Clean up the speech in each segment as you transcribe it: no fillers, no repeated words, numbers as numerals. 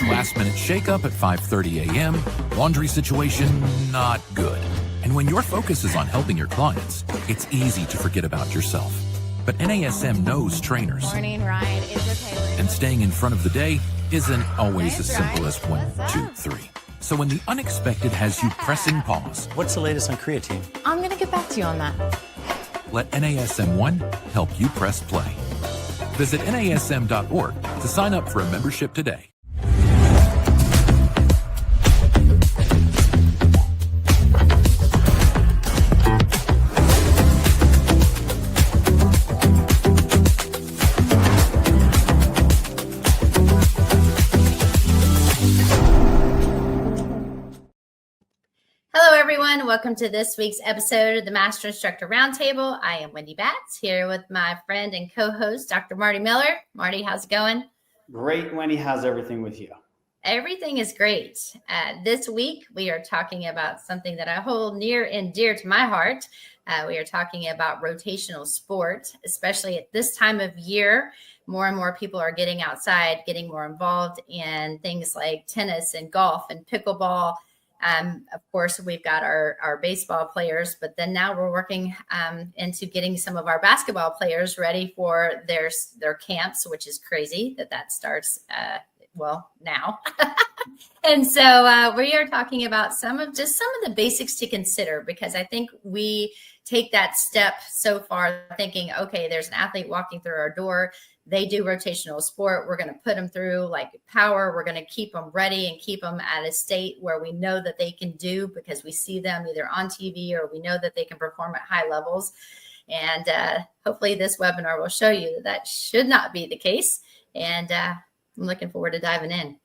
last-minute shakeup at 5:30 a.m., laundry situation not good. And when your focus is on helping your clients, it's easy to forget about yourself. But NASM knows trainers. Morning, Ryan. It's okay. And staying in front of the day isn't always as simple as 1, 2, 3. So when the unexpected has you pressing pause, what's the latest on creatine? I'm going to get back to you on that. Let NASM1 help you press play. Visit NASM.org to sign up for a membership today. Hello, everyone. Welcome to this week's episode of the Master Instructor Roundtable. I am Wendy Batts here with my friend and co-host, Dr. Marty Miller. Marty, how's it going? Great, Wendy. How's everything with you? Everything is great. This week, we are talking about something that I hold near and dear to my heart. We are talking about rotational sport, especially at this time of year. More and more people are getting outside, getting more involved in things like tennis and golf and pickleball. Of course, we've got our baseball players, but then now we're working into getting some of our basketball players ready for their camps, which is crazy that starts, now. And so we are talking about some of the basics to consider, because I think we take that step so far thinking, okay, there's an athlete walking through our door. They do rotational sport. We're going to put them through like power. We're going to keep them ready and keep them at a state where we know that they can do, because we see them either on TV or we know that they can perform at high levels. And hopefully this webinar will show you that should not be the case. And I'm looking forward to diving in.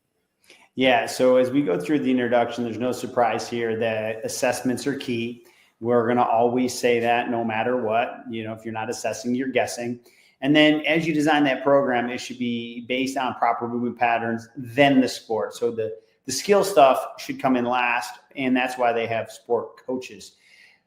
Yeah. So as we go through the introduction, there's no surprise here that assessments are key. We're going to always say that no matter what. If you're not assessing, you're guessing. And then as you design that program, it should be based on proper movement patterns, then the sport. So the skill stuff should come in last, and that's why they have sport coaches.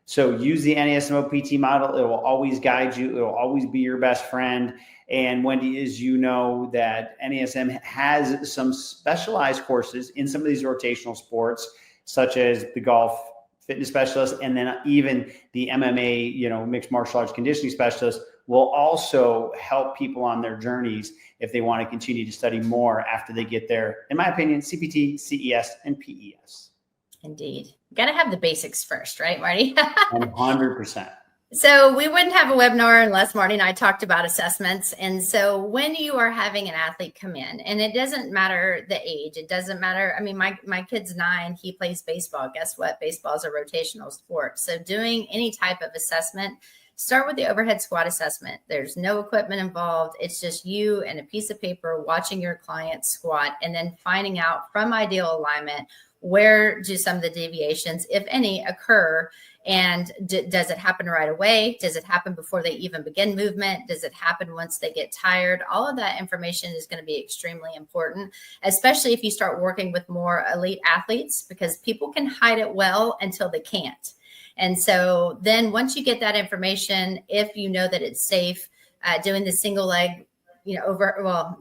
So use the NASM PT model. It will always guide you. It will always be your best friend. And Wendy, as you know, that NASM has some specialized courses in some of these rotational sports, such as the golf fitness specialist, and then even the MMA, mixed martial arts conditioning specialist, will also help people on their journeys if they want to continue to study more after they get there. In my opinion, CPT, CES, and PES. Indeed. Got to have the basics first, right, Marty? 100%. So we wouldn't have a webinar unless Marty and I talked about assessments. And so when you are having an athlete come in, and it doesn't matter the age, it doesn't matter. I mean, my kid's 9, he plays baseball. Guess what? Baseball is a rotational sport. So doing any type of assessment, start with the overhead squat assessment. There's no equipment involved. It's just you and a piece of paper watching your client squat, and then finding out from ideal alignment, where do some of the deviations, if any, occur? And does it happen right away? Does it happen before they even begin movement? Does it happen once they get tired? All of that information is going to be extremely important, especially if you start working with more elite athletes, because people can hide it well until they can't. And so then once you get that information, if you know that it's safe, doing the single leg,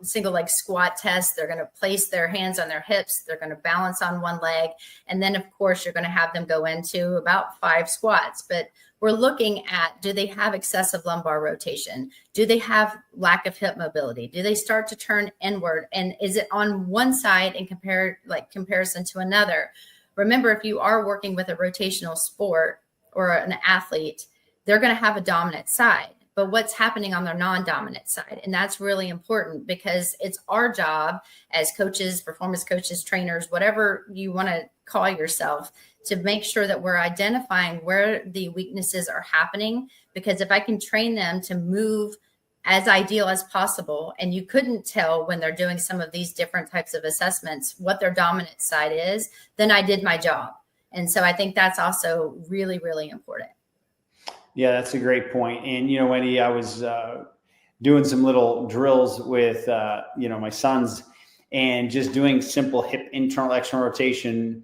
single leg squat test, they're going to place their hands on their hips. They're going to balance on one leg. And then, of course, you're going to have them go into about 5 squats. But we're looking at, do they have excessive lumbar rotation? Do they have lack of hip mobility? Do they start to turn inward? And is it on one side in comparison to another? Remember, if you are working with a rotational sport or an athlete, they're going to have a dominant side. But what's happening on their non-dominant side? And that's really important, because it's our job as coaches, performance coaches, trainers, whatever you want to call yourself, to make sure that we're identifying where the weaknesses are happening. Because if I can train them to move as ideal as possible, and you couldn't tell when they're doing some of these different types of assessments what their dominant side is, then I did my job. And so I think that's also really, really important. Yeah, that's a great point. And, Wendy, I was doing some little drills with, my sons, and just doing simple hip internal external rotation,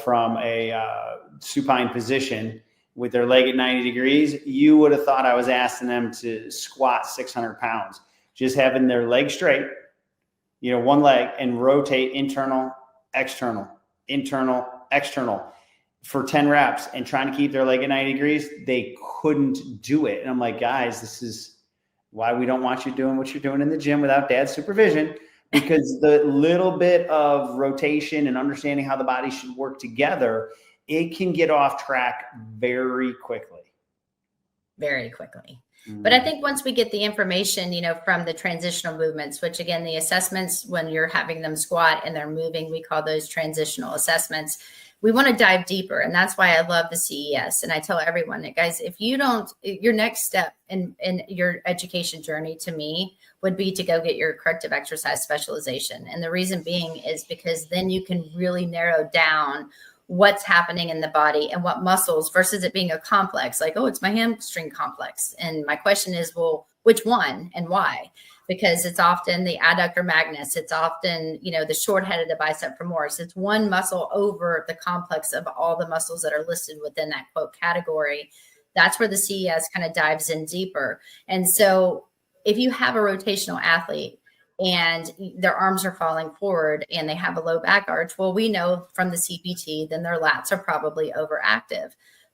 from a supine position with their leg at 90 degrees. You would have thought I was asking them to squat 600 pounds, just having their leg straight, one leg and rotate internal, external for 10 reps and trying to keep their leg at 90 degrees, they couldn't do it. And I'm like, guys, this is why we don't want you doing what you're doing in the gym without dad's supervision, because the little bit of rotation and understanding how the body should work together, it can get off track very quickly. Very quickly. But I think once we get the information, from the transitional movements, which again, the assessments, when you're having them squat and they're moving, we call those transitional assessments. We want to dive deeper. And that's why I love the CES. And I tell everyone that, guys, if you don't, your next step in your education journey to me would be to go get your corrective exercise specialization. And the reason being is because then you can really narrow down what's happening in the body and what muscles, versus it being a complex, like, oh, it's my hamstring complex. And my question is, well, which one and why? Because it's often the adductor magnus. It's often, the short head of the bicep femoris. It's one muscle over the complex of all the muscles that are listed within that quote category. That's where the CES kind of dives in deeper. And so if you have a rotational athlete and their arms are falling forward and they have a low back arch, well, we know from the CPT, then their lats are probably overactive.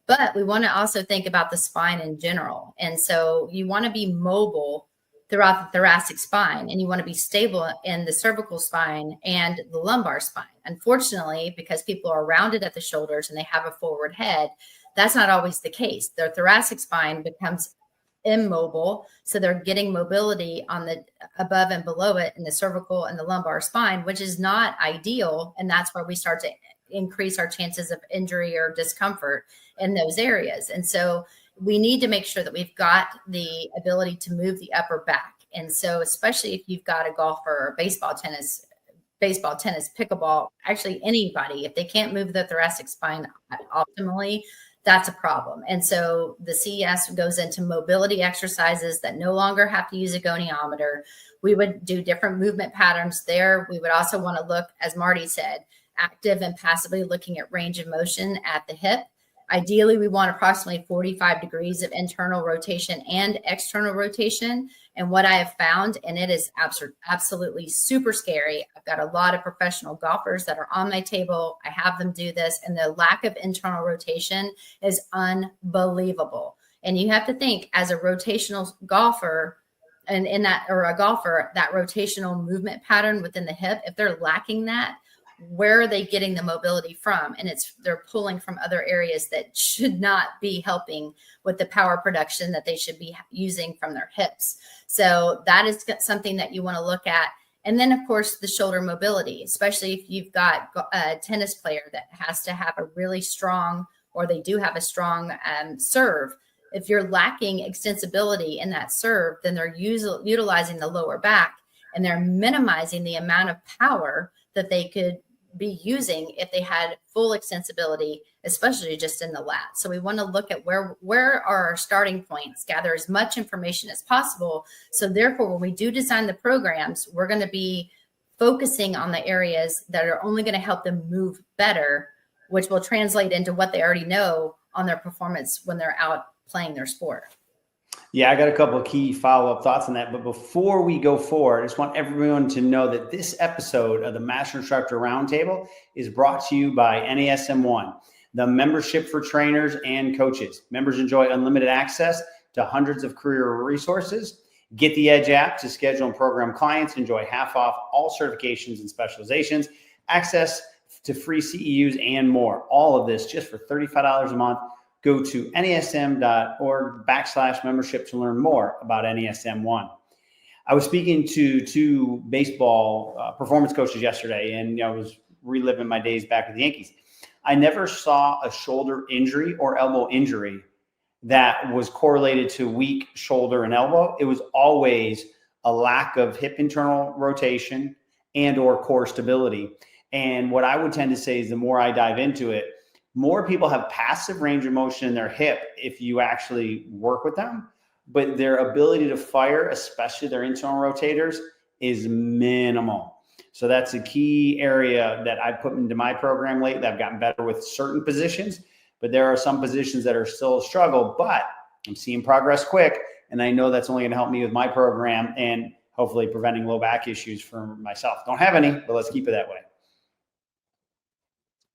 But we want to also think about the spine in general. And so you want to be mobile throughout the thoracic spine, and you want to be stable in the cervical spine and the lumbar spine. Unfortunately, because people are rounded at the shoulders and they have a forward head, that's not always the case. Their thoracic spine becomes immobile, so they're getting mobility on the above and below it in the cervical and the lumbar spine, which is not ideal. And that's where we start to increase our chances of injury or discomfort in those areas. And so we need to make sure that we've got the ability to move the upper back. And so especially if you've got a golfer or baseball, tennis, pickleball, actually anybody, if they can't move the thoracic spine optimally, that's a problem. And so the CES goes into mobility exercises that no longer have to use a goniometer. We would do different movement patterns there. We would also want to look, as Marty said, active and passively looking at range of motion at the hip. Ideally, we want approximately 45 degrees of internal rotation and external rotation. And what I have found, and it is absolutely super scary, I've got a lot of professional golfers that are on my table. I have them do this, and the lack of internal rotation is unbelievable. And you have to think, as a rotational golfer, and a golfer, that rotational movement pattern within the hip, if they're lacking that, where are they getting the mobility from? And they're pulling from other areas that should not be helping with the power production that they should be using from their hips. So that is something that you want to look at. And then, of course, the shoulder mobility, especially if you've got a tennis player that has to have a really strong, or they do have a strong serve. If you're lacking extensibility in that serve, then they're utilizing the lower back, and they're minimizing the amount of power that they could be using if they had full extensibility, especially just in the lat. So we want to look at where are our starting points, gather as much information as possible. So therefore, when we do design the programs, we're going to be focusing on the areas that are only going to help them move better, which will translate into what they already know on their performance when they're out playing their sport. Yeah, I got a couple of key follow-up thoughts on that. But before we go forward, I just want everyone to know that this episode of the Master Instructor Roundtable is brought to you by NASM One, the membership for trainers and coaches. Members enjoy unlimited access to hundreds of career resources. Get the Edge app to schedule and program clients. Enjoy half off all certifications and specializations, access to free CEUs, and more. All of this just for $35 a month. Go to nasm.org/membership to learn more about NASM One. I was speaking to two baseball performance coaches yesterday, and I was reliving my days back with the Yankees. I never saw a shoulder injury or elbow injury that was correlated to weak shoulder and elbow. It was always a lack of hip internal rotation and or core stability. And what I would tend to say is, the more I dive into it, more people have passive range of motion in their hip if you actually work with them, but their ability to fire, especially their internal rotators, is minimal. So that's a key area that I put into my program lately. I've gotten better with certain positions, but there are some positions that are still a struggle, but I'm seeing progress quick. And I know that's only going to help me with my program. And hopefully preventing low back issues for myself. Don't have any, but let's keep it that way.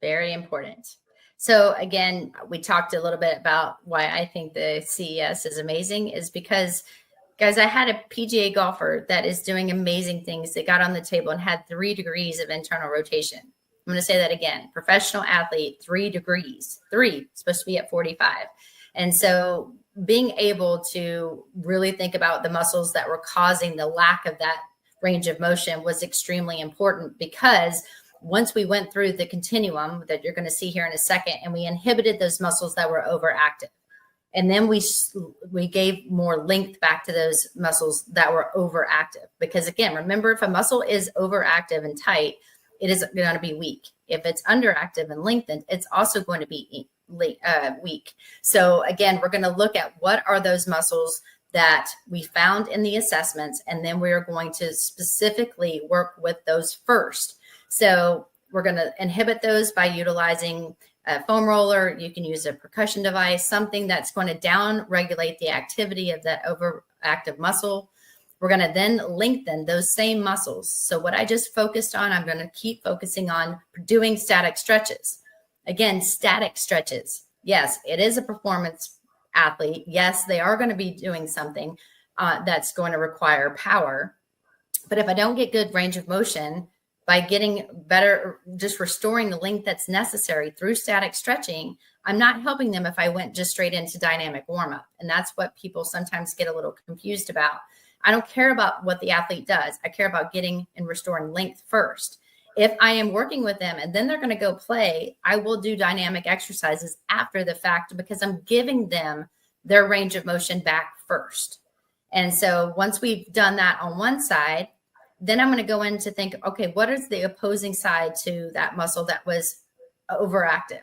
Very important. So again, we talked a little bit about why I think the CES is amazing is because, guys, I had a PGA golfer that is doing amazing things that got on the table and had 3 degrees of internal rotation. I'm going to say that again. Professional athlete, 3 degrees. 3, supposed to be at 45. And so being able to really think about the muscles that were causing the lack of that range of motion was extremely important, because once we went through the continuum that you're going to see here in a second, and we inhibited those muscles that were overactive, and then we gave more length back to those muscles that were overactive. Because again, remember, if a muscle is overactive and tight, it is going to be weak. If it's underactive and lengthened, it's also going to be weak. So again, we're going to look at what are those muscles that we found in the assessments, and then we're going to specifically work with those first. So we're going to inhibit those by utilizing a foam roller. You can use a percussion device, something that's going to down regulate the activity of that overactive muscle. We're going to then lengthen those same muscles. So what I just focused on, I'm going to keep focusing on doing static stretches. Again, static stretches. Yes, it is a performance athlete. Yes, they are going to be doing something that's going to require power. But if I don't get good range of motion by getting better, just restoring the length that's necessary through static stretching, I'm not helping them if I went just straight into dynamic warm-up. And that's what people sometimes get a little confused about. I don't care about what the athlete does. I care about getting and restoring length first. If I am working with them and then they're going to go play, I will do dynamic exercises after the fact, because I'm giving them their range of motion back first. And so once we've done that on one side, then I'm going to go in to think, okay, what is the opposing side to that muscle that was overactive?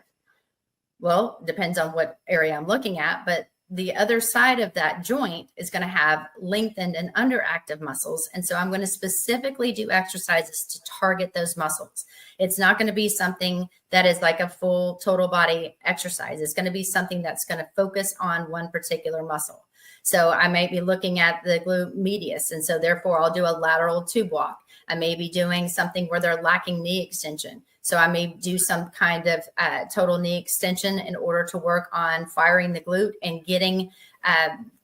Well, depends on what area I'm looking at, but the other side of that joint is going to have lengthened and underactive muscles. And so I'm going to specifically do exercises to target those muscles. It's not going to be something that is like a full total body exercise. It's going to be something that's going to focus on one particular muscle. So I may be looking at the glute medius, and so therefore I'll do a lateral tube walk. I may be doing something where they're lacking knee extension. So I may do some kind of total knee extension in order to work on firing the glute and getting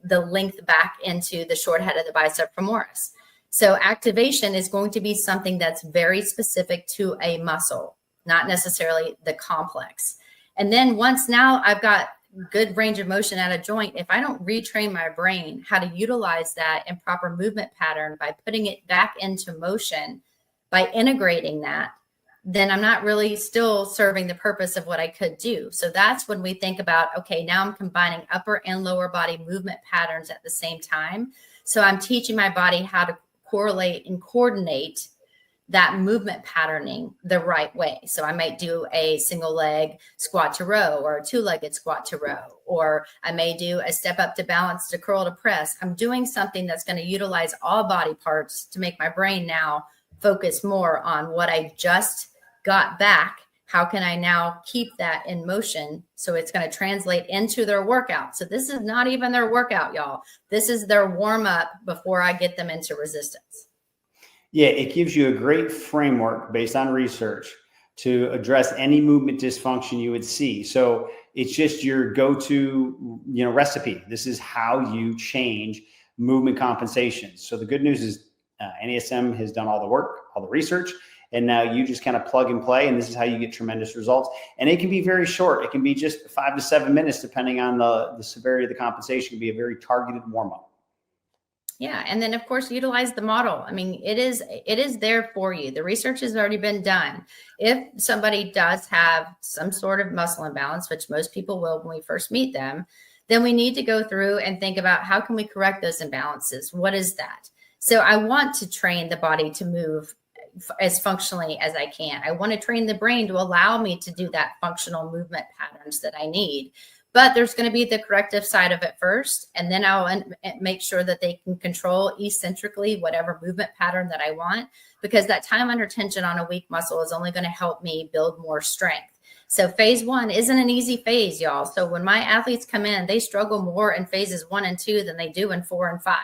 the length back into the short head of the bicep femoris. So activation is going to be something that's very specific to a muscle, not necessarily the complex. And then once now I've got good range of motion at a joint, if I don't retrain my brain how to utilize that in proper movement pattern by putting it back into motion, by integrating that, then I'm not really still serving the purpose of what I could do. So that's when we think about, okay, now I'm combining upper and lower body movement patterns at the same time. So I'm teaching my body how to correlate and coordinate that movement patterning the right way. So I might do a single leg squat to row, or a 2-legged squat to row, or I may do a step up to balance to curl to press. I'm doing something that's going to utilize all body parts to make my brain now focus more on what I just got back. How can I now keep that in motion so it's going to translate into their workout? So this is not even their workout, y'all. This is their warm up before I get them into resistance. Yeah, it gives you a great framework based on research to address any movement dysfunction you would see. So it's just your go-to, recipe. This is how you change movement compensation. So the good news is NASM has done all the work, all the research, and now you just kind of plug and play, and this is how you get tremendous results. And it can be very short. It can be just 5 to 7 minutes, depending on the severity of the compensation. It can be a very targeted warm-up. Yeah. And then of course, utilize the model. I mean, it is there for you. The research has already been done. If somebody does have some sort of muscle imbalance, which most people will when we first meet them, then we need to go through and think about how can we correct those imbalances? What is that? So I want to train the body to move as functionally as I can. I want to train the brain to allow me to do that functional movement patterns that I need. But there's going to be the corrective side of it first, and then I'll make sure that they can control eccentrically whatever movement pattern that I want, because that time under tension on a weak muscle is only going to help me build more strength. So phase 1 isn't an easy phase, y'all. So when my athletes come in, they struggle more in phases 1 and 2 than they do in 4 and 5.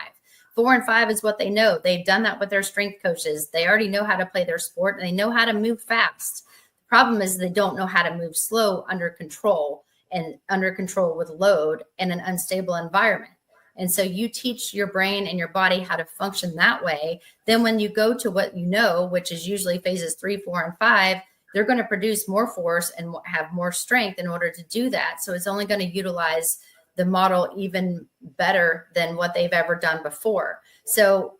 4 and 5 is what they know. They've done that with their strength coaches. They already know how to play their sport and they know how to move fast. The problem is they don't know how to move slow under control with load in an unstable environment. And so you teach your brain and your body how to function that way. Then when you go to what you know, which is usually phases 3, 4, and 5, they're going to produce more force and have more strength in order to do that. So it's only going to utilize the model even better than what they've ever done before. So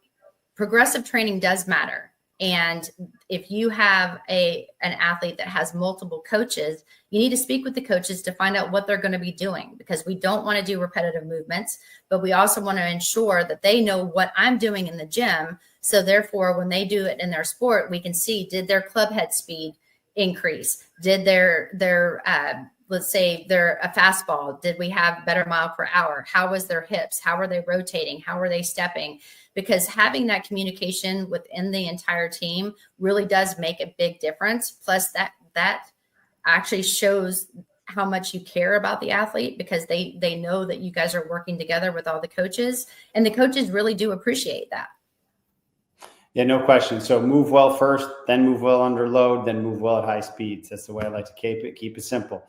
progressive training does matter. And if you have an athlete that has multiple coaches, you need to speak with the coaches to find out what they're going to be doing, because we don't want to do repetitive movements, but we also want to ensure that they know what I'm doing in the gym. So therefore, when they do it in their sport, we can see, did their club head speed increase? Did their let's say they're a fastball, did we have better mile per hour? How was their hips? How were they rotating? How were they stepping? Because having that communication within the entire team really does make a big difference. Plus that actually shows how much you care about the athlete, because they know that you guys are working together with all the coaches, and the coaches really do appreciate that. Yeah, no question. So move well first, then move well under load, then move well at high speeds. That's the way I like to keep it simple.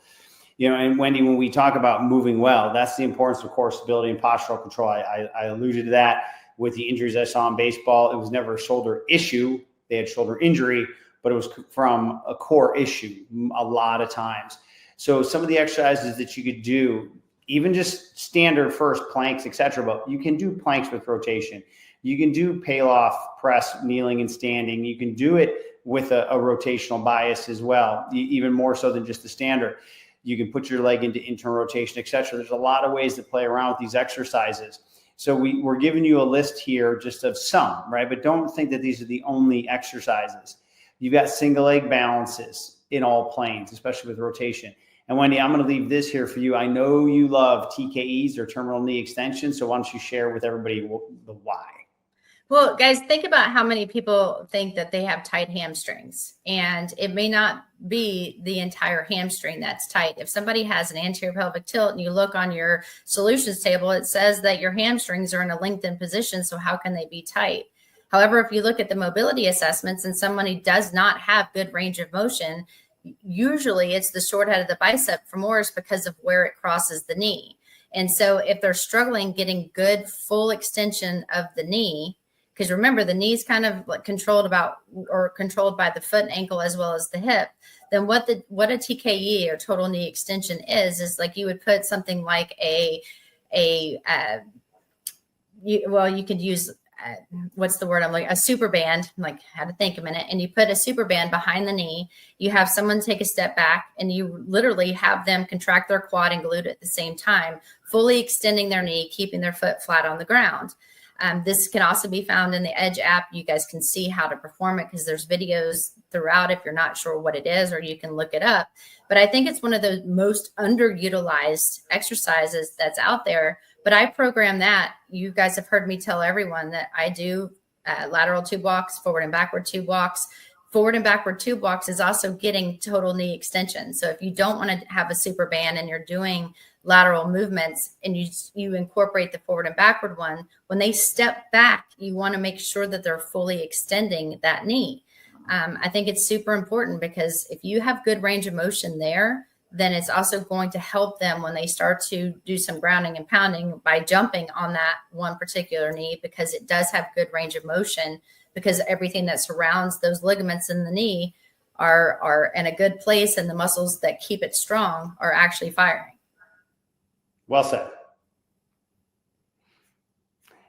And Wendy, when we talk about moving well, that's the importance of core stability and postural control. I alluded to that with the injuries I saw in baseball. It was never a shoulder issue. They had shoulder injury, but it was from a core issue a lot of times. So some of the exercises that you could do, even just standard first planks, etc., but you can do planks with rotation. You can do peel-off press, kneeling and standing. You can do it with a rotational bias as well, even more so than just the standard. You can put your leg into internal rotation, etc. There's a lot of ways to play around with these exercises. So we're giving you a list here just of some, right? But don't think that these are the only exercises. You've got single leg balances in all planes, especially with rotation. And Wendy, I'm going to leave this here for you. I know you love TKEs, or terminal knee extension. So why don't you share with everybody the why? Well, guys, think about how many people think that they have tight hamstrings, and it may not be the entire hamstring that's tight. If somebody has an anterior pelvic tilt and you look on your solutions table, it says that your hamstrings are in a lengthened position. So how can they be tight? However, if you look at the mobility assessments and somebody does not have good range of motion, usually it's the short head of the bicep femoris because of where it crosses the knee. And so if they're struggling getting good full extension of the knee, because remember, the knee's kind of controlled by the foot and ankle as well as the hip, then what a TKE, or total knee extension, is like you would put something like you could use what's the word? A super band. I'm like, had to think a minute. And you put a super band behind the knee. You have someone take a step back, and you literally have them contract their quad and glute at the same time, fully extending their knee, keeping their foot flat on the ground. This can also be found in the Edge app. You guys can see how to perform it, because there's videos throughout if you're not sure what it is, or you can look it up. But I think it's one of the most underutilized exercises that's out there. But I program that. You guys have heard me tell everyone that I do lateral tube walks, forward and backward tube walks. Forward and backward tube walks is also getting total knee extension. So if you don't want to have a super band and you're doing lateral movements and you incorporate the forward and backward one, when they step back, you want to make sure that they're fully extending that knee. I think it's super important, because if you have good range of motion there, then it's also going to help them when they start to do some grounding and pounding by jumping on that one particular knee, because it does have good range of motion, because everything that surrounds those ligaments in the knee are in a good place, and the muscles that keep it strong are actually firing. Well said.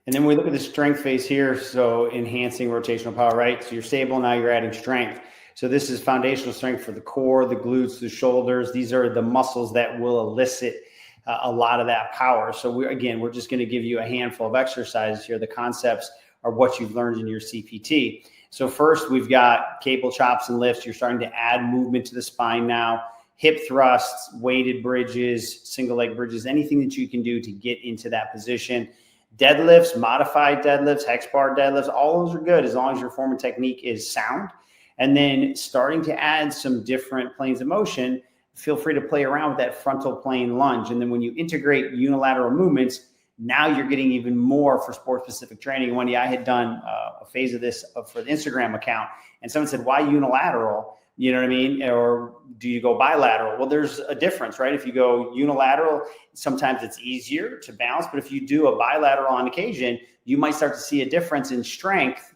And then we look at the strength phase here. So enhancing rotational power, right? So you're stable, now you're adding strength. So this is foundational strength for the core, the glutes, the shoulders. These are the muscles that will elicit a lot of that power. So we're just going to give you a handful of exercises here. The concepts are what you've learned in your CPT. So first, we've got cable chops and lifts. You're starting to add movement to the spine now. Hip thrusts, weighted bridges, single leg bridges, anything that you can do to get into that position. Deadlifts, modified deadlifts, hex bar deadlifts, all those are good as long as your form and technique is sound. And then starting to add some different planes of motion, feel free to play around with that frontal plane lunge. And then when you integrate unilateral movements, Now you're getting even more for sport specific training. Wendy, I had done a phase of this for the Instagram account, and someone said, why unilateral? You know what I mean? Or do you go bilateral? Well, there's a difference, right? If you go unilateral, sometimes it's easier to balance, but if you do a bilateral on occasion, you might start to see a difference in strength.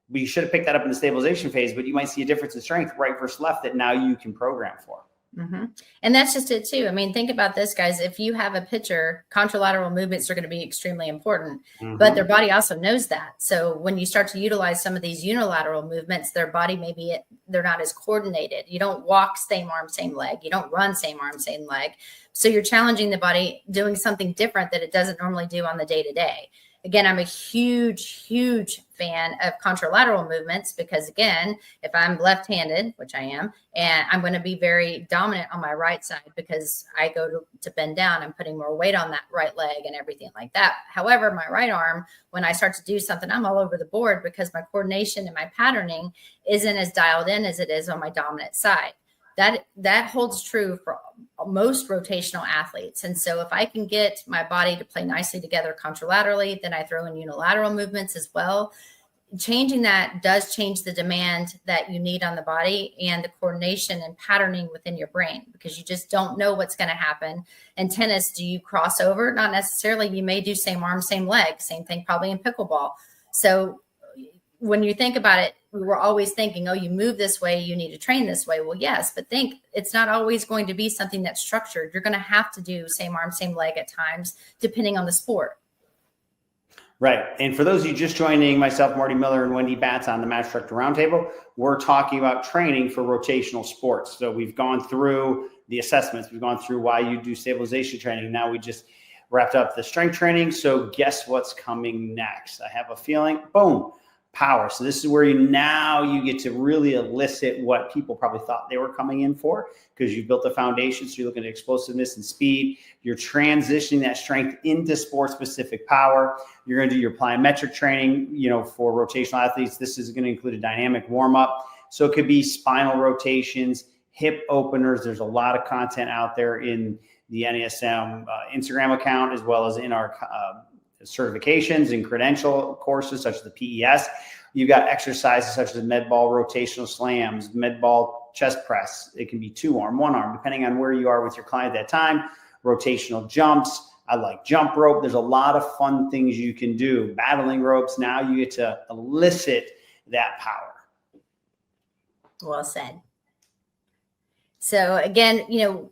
But you should have picked that up in the stabilization phase, but you might see a difference in strength right versus left that now you can program for. Mm-hmm. And that's just it too. I mean, think about this, guys. If you have a pitcher, contralateral movements are going to be extremely important, but their body also knows that. So when you start to utilize some of these unilateral movements, their body, they're not as coordinated. You don't walk same arm, same leg. You don't run same arm, same leg. So you're challenging the body doing something different that it doesn't normally do on the day to day. Again, I'm a huge fan of contralateral movements because, again, if I'm left-handed, which I am, and I'm going to be very dominant on my right side because I go to bend down, I'm putting more weight on that right leg and everything like that. However, my right arm, when I start to do something, I'm all over the board because my coordination and my patterning isn't as dialed in as it is on my dominant side. That holds true for most rotational athletes. And so if I can get my body to play nicely together contralaterally, then I throw in unilateral movements as well. Changing that does change the demand that you need on the body and the coordination and patterning within your brain, because you just don't know what's going to happen. In tennis, do you cross over? Not necessarily. You may do same arm, same leg. Same thing probably in pickleball. So when you think about it, we were always thinking, oh, you move this way, you need to train this way. Well, yes, but think it's not always going to be something that's structured. You're going to have to do same arm, same leg at times, depending on the sport. Right. And for those of you just joining, myself, Marty Miller, and Wendy Batts on the Instructor Roundtable, we're talking about training for rotational sports. So we've gone through the assessments. We've gone through why you do stabilization training. Now we just wrapped up the strength training. So guess what's coming next? I have a feeling, boom. Power. So this is where you get to really elicit what people probably thought they were coming in for, because you built the foundation. So you're looking at explosiveness and speed. You're transitioning that strength into sport specific power. You're going to do your plyometric training, for rotational athletes. This is going to include a dynamic warm up. So it could be spinal rotations, hip openers. There's a lot of content out there in the NASM Instagram account, as well as in our certifications and credential courses such as the PES. You've got exercises such as med ball rotational slams, med ball chest press. It can be 2 arm, 1 arm, depending on where you are with your client at that time. Rotational jumps. I like jump rope. There's a lot of fun things you can do. Battling ropes. Now you get to elicit that power. Well said. So again,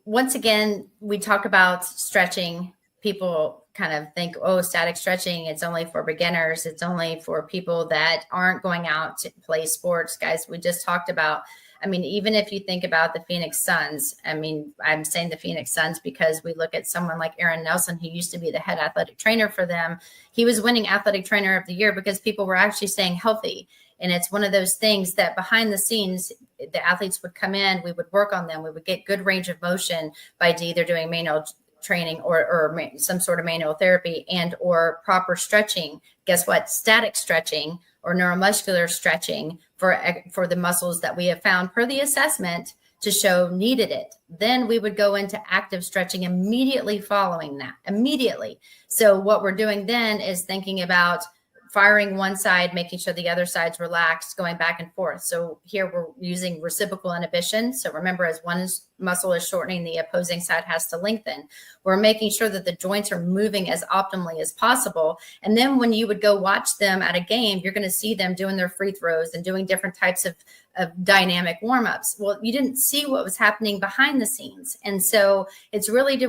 once again, we talk about stretching. People kind of think, oh, static stretching, it's only for beginners. It's only for people that aren't going out to play sports. Guys, we just talked about, even if you think about the Phoenix Suns, I'm saying the Phoenix Suns because we look at someone like Aaron Nelson, who used to be the head athletic trainer for them. He was winning athletic trainer of the year because people were actually staying healthy. And it's one of those things that behind the scenes, the athletes would come in, we would work on them. We would get good range of motion by either doing manual training or some sort of manual therapy and or proper stretching. Guess what? Static stretching or neuromuscular stretching for the muscles that we have found per the assessment to show needed it. Then we would go into active stretching immediately following that. Immediately. So what we're doing then is thinking about firing one side, making sure the other side's relaxed, going back and forth. So here we're using reciprocal inhibition. So remember, as one muscle is shortening, the opposing side has to lengthen. We're making sure that the joints are moving as optimally as possible. And then when you would go watch them at a game, you're going to see them doing their free throws and doing different types of dynamic warm-ups. Well, you didn't see what was happening behind the scenes. And so it's really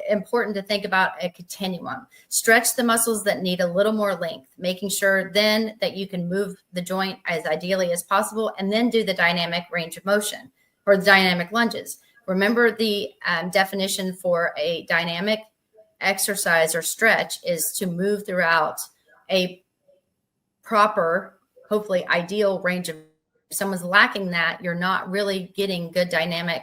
important to think about a continuum. Stretch the muscles that need a little more length, making sure then that you can move the joint as ideally as possible, and then do the dynamic range of motion or the dynamic lunges. Remember the definition for a dynamic exercise or stretch is to move throughout a proper, hopefully ideal range of. If someone's lacking that, you're not really getting good dynamic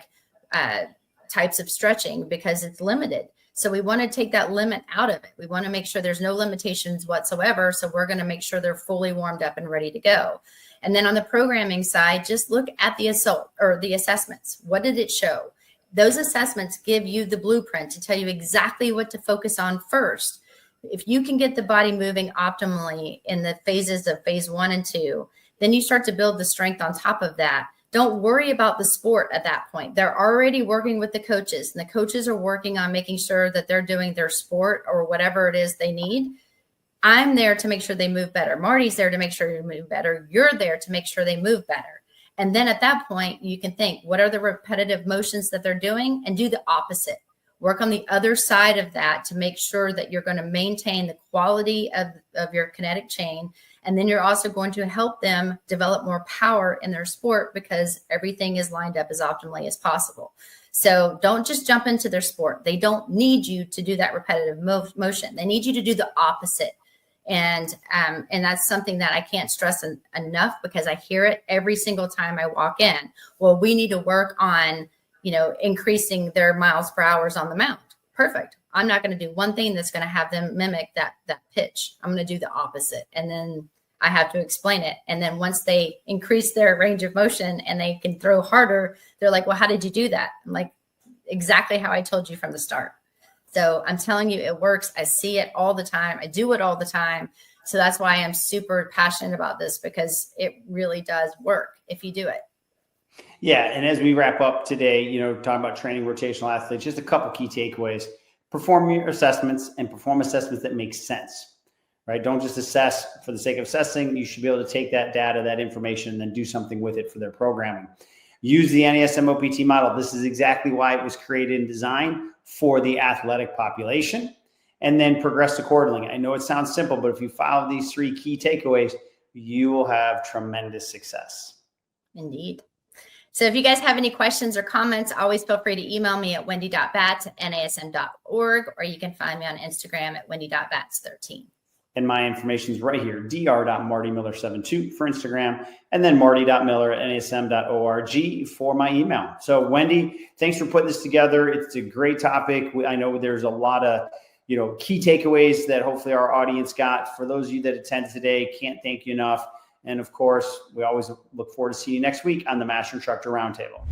types of stretching because it's limited. So we want to take that limit out of it. We want to make sure there's no limitations whatsoever. So we're going to make sure they're fully warmed up and ready to go. And then on the programming side, just look at the assessments. What did it show? Those assessments give you the blueprint to tell you exactly what to focus on first. If you can get the body moving optimally in the phases of phase 1 and 2, then you start to build the strength on top of that. Don't worry about the sport at that point. They're already working with the coaches, and the coaches are working on making sure that they're doing their sport or whatever it is they need. I'm there to make sure they move better. Marty's there to make sure you move better. You're there to make sure they move better. And then at that point, you can think, what are the repetitive motions that they're doing, and do the opposite. Work on the other side of that to make sure that you're going to maintain the quality of your kinetic chain. And then you're also going to help them develop more power in their sport, because everything is lined up as optimally as possible. So don't just jump into their sport. They don't need you to do that repetitive motion. They need you to do the opposite. And that's something that I can't stress enough, because I hear it every single time I walk in. Well, we need to work on, increasing their miles per hour on the mound. Perfect. I'm not going to do one thing that's going to have them mimic that pitch. I'm going to do the opposite. And then I have to explain it. And then once they increase their range of motion and they can throw harder, they're like, well, how did you do that? I'm like, exactly how I told you from the start. So I'm telling you, it works. I see it all the time. I do it all the time. So that's why I'm super passionate about this, because it really does work if you do it. Yeah. And as we wrap up today, talking about training rotational athletes, just a couple key takeaways. Perform your assessments, and perform assessments that make sense, right? Don't just assess for the sake of assessing. You should be able to take that data, that information, and then do something with it for their programming. Use the NASM OPT model. This is exactly why it was created and designed for the athletic population, and then progress accordingly. I know it sounds simple, but if you follow these 3 key takeaways, you will have tremendous success. Indeed. So if you guys have any questions or comments, always feel free to email me at wendy.bats@nasm.org, or you can find me on Instagram at wendy.bats13. And my information is right here, dr.martymiller72 for Instagram, and then marty.miller@nasm.org for my email. So Wendy, thanks for putting this together. It's a great topic. I know there's a lot of key takeaways that hopefully our audience got. For those of you that attended today, can't thank you enough. And of course, we always look forward to seeing you next week on the Master Instructor Roundtable.